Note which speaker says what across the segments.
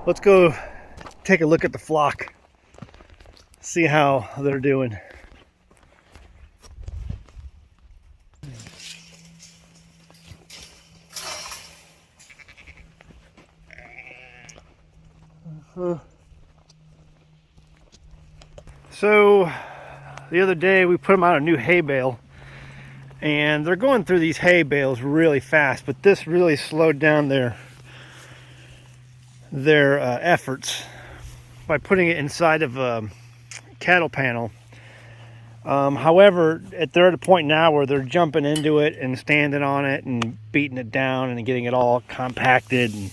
Speaker 1: Let's go take a look at the flock, see how they're doing. So the other day we put them out a new hay bale, and they're going through these hay bales really fast, but this really slowed down their efforts by putting it inside of a cattle panel. However, they're at a point now where they're jumping into it and standing on it and beating it down and getting it all compacted. And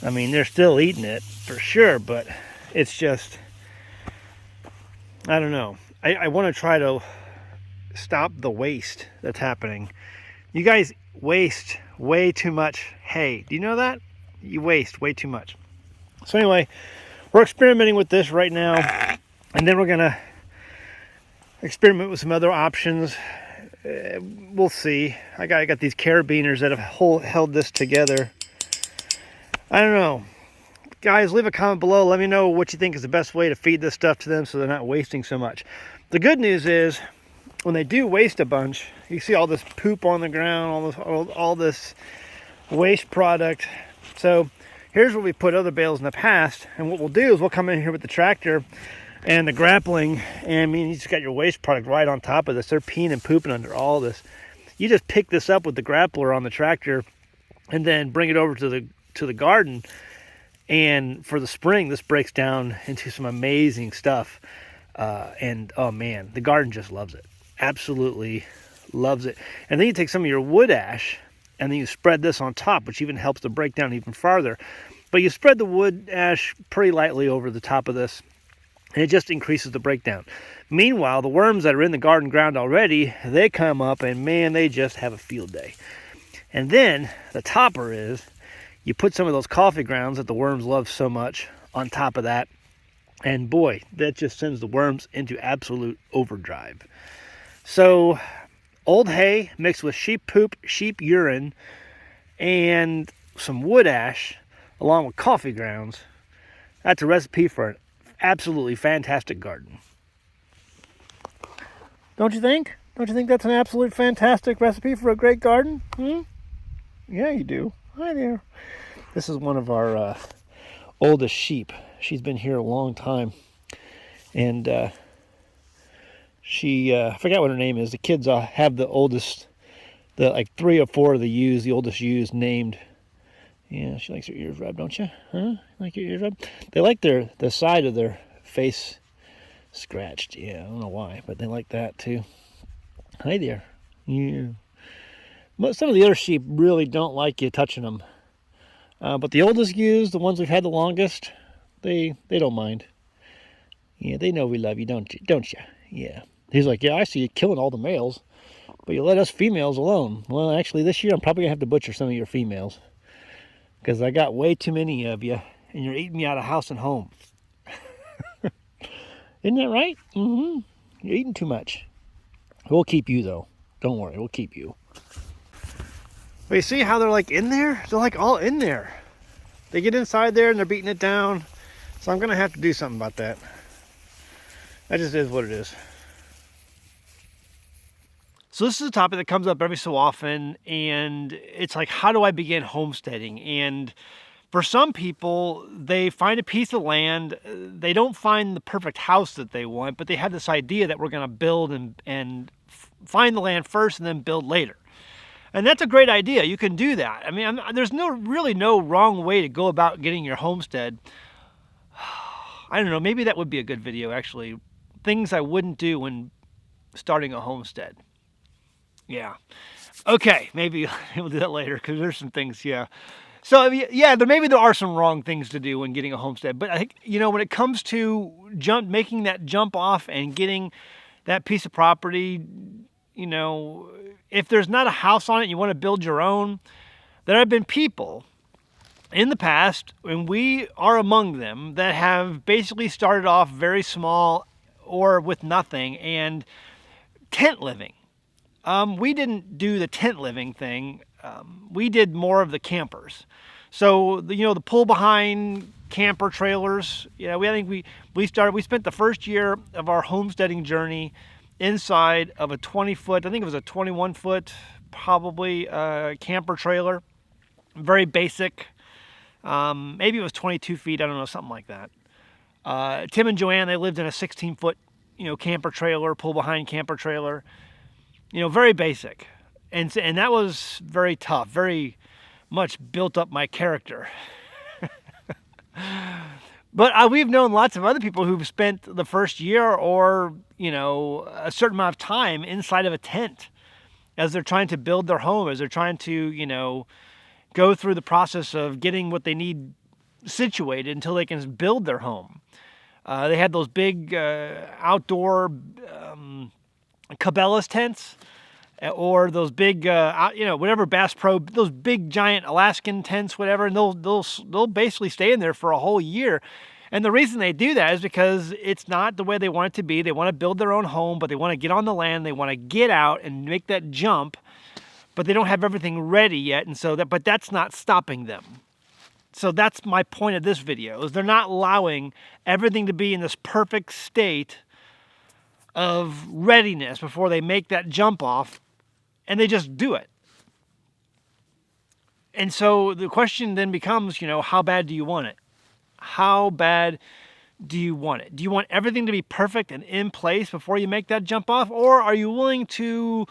Speaker 1: I mean, they're still eating it for sure, but it's just, I don't know. I want to try to stop the waste that's happening. You guys waste way too much hay. Do you know that? You waste way too much. So anyway, we're experimenting with this right now, and then we're gonna experiment with some other options. We'll see. I got these carabiners that have held this together. I don't know. Guys, leave a comment below. Let me know what you think is the best way to feed this stuff to them so they're not wasting so much. The good news is, when they do waste a bunch, you see all this poop on the ground, all this waste product. So here's where we put other bales in the past, and what we'll do is we'll come in here with the tractor and the grappling, and I mean, you just got your waste product right on top of this. They're peeing and pooping under all this. You just pick this up with the grappler on the tractor and then bring it over to the garden. And for the spring, this breaks down into some amazing stuff. And oh man, the garden just loves it. Absolutely loves it. And then you take some of your wood ash and then you spread this on top, which even helps to break down even farther. But you spread the wood ash pretty lightly over the top of this, and it just increases the breakdown. Meanwhile, the worms that are in the garden ground already, they come up and man, they just have a field day. And then the topper is, you put some of those coffee grounds that the worms love so much on top of that, and boy, that just sends the worms into absolute overdrive. So, old hay mixed with sheep poop, sheep urine, and some wood ash, along with coffee grounds, that's a recipe for an absolutely fantastic garden. Don't you think? Don't you think that's an absolute fantastic recipe for a great garden? Yeah, you do. Hi there. This is one of our oldest sheep. She's been here a long time. And she, I forgot what her name is. The kids have the oldest, like 3 or 4 of the ewes, the oldest ewes named. Yeah, she likes her ears rubbed, don't you? Huh? Like your ears rubbed? They like the side of their face scratched. Yeah, I don't know why, but they like that too. Hi there. Yeah. But some of the other sheep really don't like you touching them. But the oldest ewes, the ones we've had the longest, they don't mind. Yeah, they know we love you, don't you? Yeah. He's like, yeah, I see you killing all the males, but you let us females alone. Well, actually, this year I'm probably going to have to butcher some of your females, because I got way too many of you, and you're eating me out of house and home. Isn't that right? Mm-hmm. You're eating too much. We'll keep you, though. Don't worry, we'll keep you. But you see how they're like in there? They're like all in there. They get inside there and they're beating it down. So I'm going to have to do something about that. That just is what it is. So this is a topic that comes up every so often, and it's like, how do I begin homesteading? And for some people, they find a piece of land, they don't find the perfect house that they want, but they have this idea that we're going to build and find the land first and then build later. And that's a great idea. You can do that. I mean, there's really no wrong way to go about getting your homestead. I don't know, maybe that would be a good video, actually. Things I wouldn't do when starting a homestead. Yeah. Okay, maybe we'll do that later, because there's some things, yeah. So, yeah, there are some wrong things to do when getting a homestead. But I think, when it comes to making that jump off and getting that piece of property, if there's not a house on it and you want to build your own, there have been people in the past, and we are among them, that have basically started off very small or with nothing and tent living. We didn't do the tent living thing. We did more of the campers. So, the pull behind camper trailers. We spent the first year of our homesteading journey inside of a 20-foot, I think it was a 21-foot probably camper trailer. Very basic. Maybe it was 22 feet, I don't know, something like that. Tim and Joanne, they lived in a 16-foot, camper trailer, pull-behind camper trailer. Very basic. And that was very tough, very much built up my character. But we've known lots of other people who've spent the first year or, a certain amount of time inside of a tent as they're trying to build their home, as they're trying to, go through the process of getting what they need situated until they can build their home. They had those big outdoor Cabela's tents, or those big, whatever Bass Pro, those big giant Alaskan tents, whatever, and they'll basically stay in there for a whole year. And the reason they do that is because it's not the way they want it to be. They want to build their own home, but they want to get on the land. They want to get out and make that jump, but they don't have everything ready yet. And but that's not stopping them. So that's my point of this video, is they're not allowing everything to be in this perfect state of readiness before they make that jump off, and they just do it. And so the question then becomes, how bad do you want it? How bad do you want it? Do you want everything to be perfect and in place before you make that jump off? Or are you willing to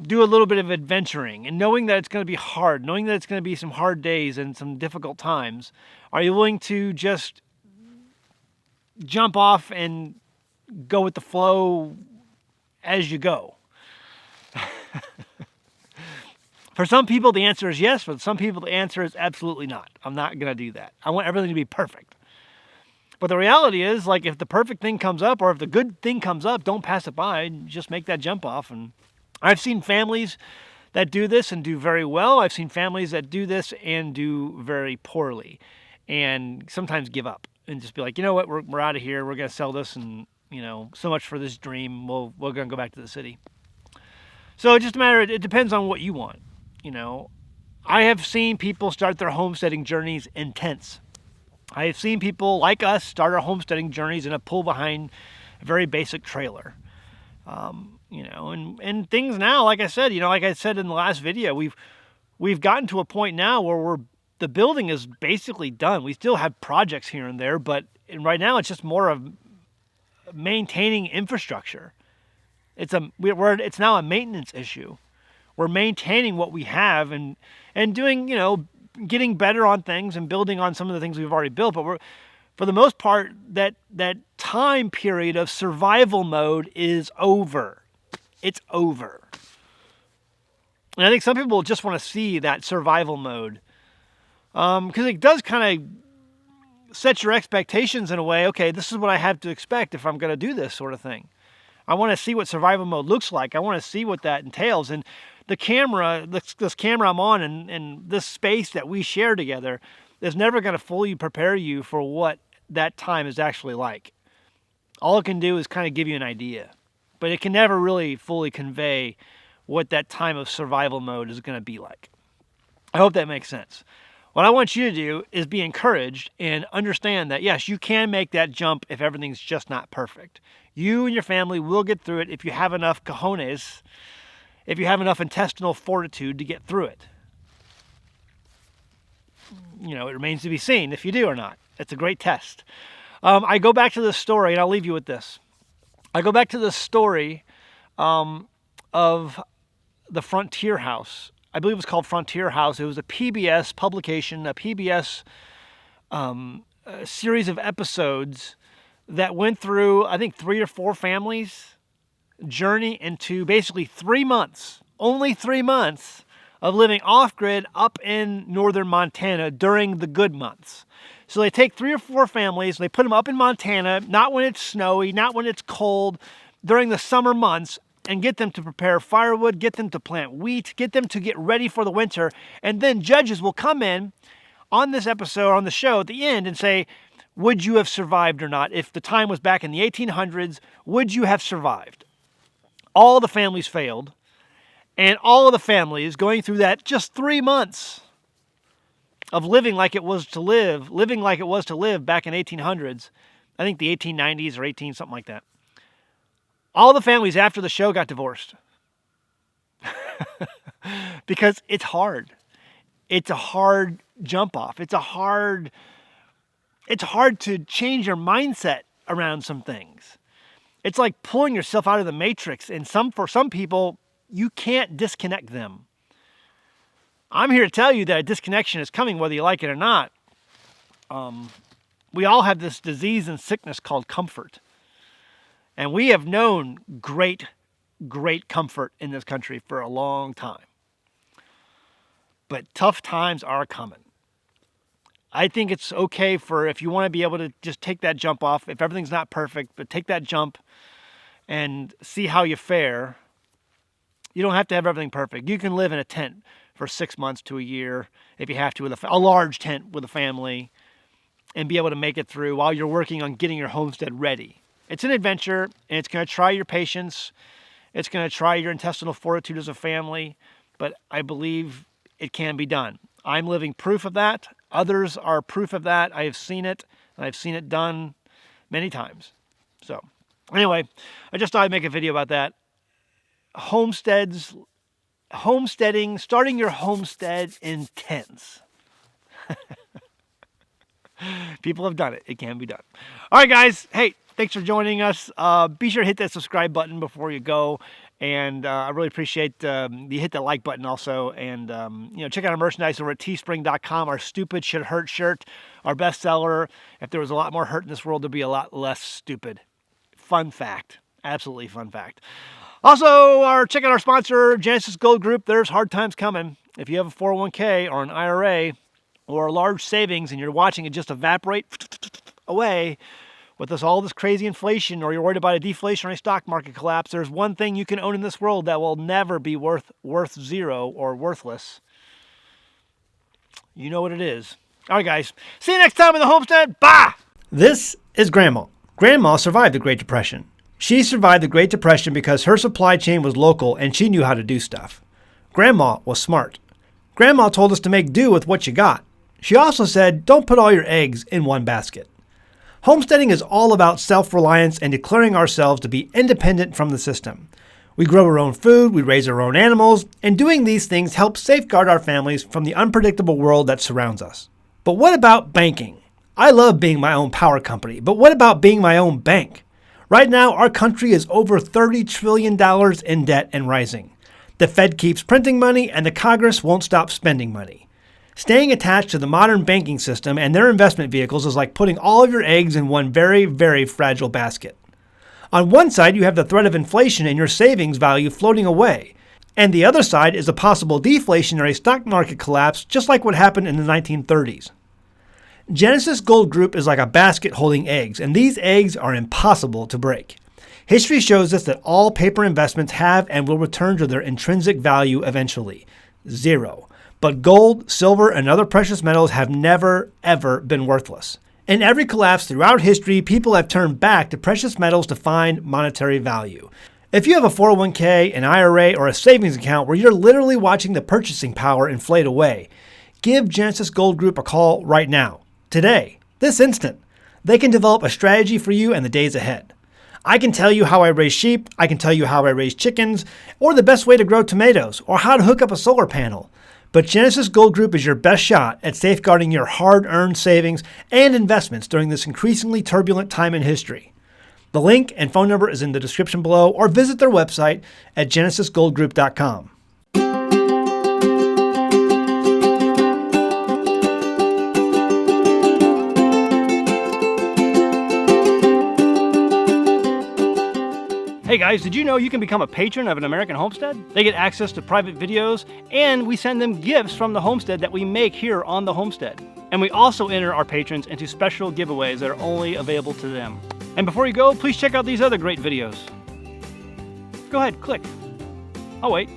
Speaker 1: do a little bit of adventuring, and knowing that it's going to be hard, knowing that it's going to be some hard days and some difficult times? Are you willing to just jump off and go with the flow as you go? For some people, the answer is yes. For some people, the answer is absolutely not. I'm not going to do that. I want everything to be perfect. But the reality is, if the perfect thing comes up, or if the good thing comes up, don't pass it by. Just make that jump off. And I've seen families that do this and do very well. I've seen families that do this and do very poorly, and sometimes give up and just be like, you know what, we're out of here. We're going to sell this, and so much for this dream. We're going to go back to the city. So it's just a matter. It depends on what you want. I have seen people start their homesteading journeys in tents. I have seen people like us start our homesteading journeys in a pull-behind, very basic trailer. And things now, like I said in the last video, we've gotten to a point now where the building is basically done. We still have projects here and there, but right now it's just more of maintaining infrastructure. It's now a maintenance issue. We're maintaining what we have and doing, getting better on things and building on some of the things we've already built. But for the most part, that time period of survival mode is over. It's over. And I think some people just want to see that survival mode, because it does kind of set your expectations in a way. Okay, this is what I have to expect if I'm going to do this sort of thing. I want to see what survival mode looks like. I want to see what that entails. And the camera, this camera I'm on, and this space that we share together is never going to fully prepare you for what that time is actually like. All it can do is kind of give you an idea, but it can never really fully convey what that time of survival mode is going to be like. I hope that makes sense. What I want you to do is be encouraged and understand that, yes, you can make that jump if everything's just not perfect. You and your family will get through it if you have enough cojones, if you have enough intestinal fortitude to get through it. It remains to be seen if you do or not. It's a great test. I go back to this story, and I'll leave you with this. I go back to the story of the Frontier House. I believe it was called Frontier House. It was a PBS publication, a PBS a series of episodes that went through, I think, 3 or 4 families' journey into basically 3 months, only 3 months of living off-grid up in northern Montana during the good months. So they take 3 or 4 families, they put them up in Montana, not when it's snowy, not when it's cold, during the summer months, and get them to prepare firewood, get them to plant wheat, get them to get ready for the winter. And then judges will come in on this episode, on the show at the end, and say, would you have survived or not? If the time was back in the 1800s, would you have survived? All the families failed. And all of the families going through that just 3 months of living like it was to live back in 1800s. I think the 1890s or 18 something like that. All the families after the show got divorced. Because it's hard. It's a hard jump off. It's hard to change your mindset around some things. It's like pulling yourself out of the matrix, and for some people, you can't disconnect them. I'm here to tell you that a disconnection is coming whether you like it or not. We all have this disease and sickness called comfort. And we have known great comfort in this country for a long time. But tough times are coming. I think it's okay if you want to be able to just take that jump off, if everything's not perfect, but take that jump and see how you fare. You don't have to have everything perfect. You can live in a tent for 6 months to a year if you have to, with a large tent with a family, and be able to make it through while you're working on getting your homestead ready. It's an adventure, and it's going to try your patience. It's going to try your intestinal fortitude as a family, but I believe it can be done. I'm living proof of that. Others are proof of that. I have seen it, and I've seen it done many times. So, anyway, I just thought I'd make a video about that. Homesteading, starting your homestead in tents. People have done it. It can be done. All right, guys. Hey, thanks for joining us. Be sure to hit that subscribe button before you go. And I really appreciate you hit that like button also. And, check out our merchandise over at teespring.com. Our Stupid Should Hurt shirt, our bestseller. If there was a lot more hurt in this world, there'd be a lot less stupid. Fun fact. Absolutely fun fact. Also, check out our sponsor, Genesis Gold Group. There's hard times coming. If you have a 401k or an IRA or a large savings and you're watching it just evaporate away, with all this crazy inflation, or you're worried about a deflationary stock market collapse, there's one thing you can own in this world that will never be worth zero or worthless. You know what it is. All right, guys. See you next time in the homestead. Bye! This is Grandma. Grandma survived the Great Depression. She survived the Great Depression because her supply chain was local and she knew how to do stuff. Grandma was smart. Grandma told us to make do with what you got. She also said, don't put all your eggs in one basket. Homesteading is all about self-reliance and declaring ourselves to be independent from the system. We grow our own food, we raise our own animals, and doing these things helps safeguard our families from the unpredictable world that surrounds us. But what about banking? I love being my own power company, but what about being my own bank? Right now, our country is over $30 trillion in debt and rising. The Fed keeps printing money, and the Congress won't stop spending money. Staying attached to the modern banking system and their investment vehicles is like putting all of your eggs in one very, very fragile basket. On one side, you have the threat of inflation and your savings value floating away. And the other side is a possible deflationary stock market collapse, just like what happened in the 1930s. Genesis Gold Group is like a basket holding eggs, and these eggs are impossible to break. History shows us that all paper investments have and will return to their intrinsic value eventually. Zero. But gold, silver, and other precious metals have never, ever been worthless. In every collapse throughout history, people have turned back to precious metals to find monetary value. If you have a 401k, an IRA, or a savings account where you're literally watching the purchasing power inflate away, give Genesis Gold Group a call right now, today, this instant. They can develop a strategy for you in the days ahead. I can tell you how I raise sheep, I can tell you how I raise chickens, or the best way to grow tomatoes, or how to hook up a solar panel. But Genesis Gold Group is your best shot at safeguarding your hard-earned savings and investments during this increasingly turbulent time in history. The link and phone number is in the description below, or visit their website at genesisgoldgroup.com. Hey guys, did you know you can become a patron of an American Homestead? They get access to private videos, and we send them gifts from the homestead that we make here on the homestead. And we also enter our patrons into special giveaways that are only available to them. And before you go, please check out these other great videos. Go ahead, click. I'll wait.